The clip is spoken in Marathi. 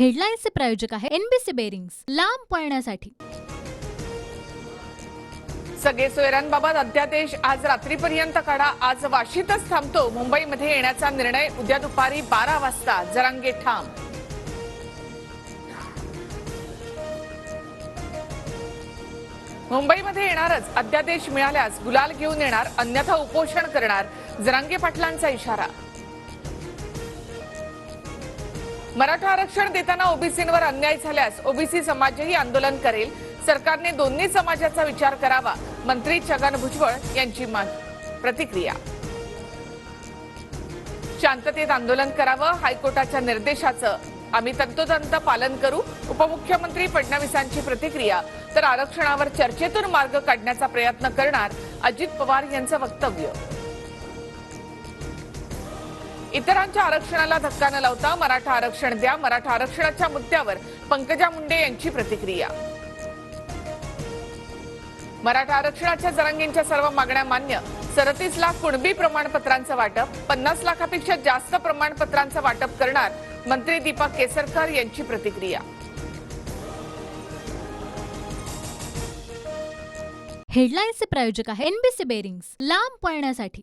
हेडलाईन्सचे प्रायोजक आहे एनबीसी बेरिंग्स, लांब पळण्यासाठी। सगळे सोयऱ्यांबाबत अध्यादेश आज रात्रीपर्यंत काढा। आज वाशीतच थांबतो। मुंबईमध्ये येण्याचा निर्णय उद्या दुपारी 12 वाजता। जरांगे ठाम। मुंबईमध्ये येणारच, अध्यादेश मिळाल्यास गुलाल घेऊन येणार, अन्यथा उपोषण करणार, जरांगे पाटलांचा इशारा। मराठा आरक्षण देताना ओबीसींवर अन्याय झाल्यास ओबीसी समाजही आंदोलन करेल। सरकारने दोन्ही समाजाचा विचार करावा, मंत्री छगन भुजबळ यांची प्रतिक्रिया। शांततेत आंदोलन करावं, हायकोर्टाच्या निर्देशाचं आम्ही तंतोतंत पालन करू, उपमुख्यमंत्री फडणवीसांची प्रतिक्रिया। तर आरक्षणावर चर्चेतून मार्ग काढण्याचा प्रयत्न करणार, अजित पवार यांचं वक्तव्य। इतरांच्या आरक्षणाला धक्का न लावता मराठा आरक्षण द्या, मराठा आरक्षणाच्या मुद्द्यावर पंकजा मुंडे यांची प्रतिक्रिया। मराठा आरक्षणाच्या जरांगेंच्या सर्व मागण्या मान्य, 37 लाख कुणबी प्रमाणपत्रांचं वाटप, 50 लाखापेक्षा जास्त प्रमाणपत्रांचं वाटप करणार, मंत्री दीपक केसरकर यांची प्रतिक्रिया। हेडलाईन्सचे प्रायोजक आहे एनबीसी बेरिंग्स, लांब पळण्यासाठी।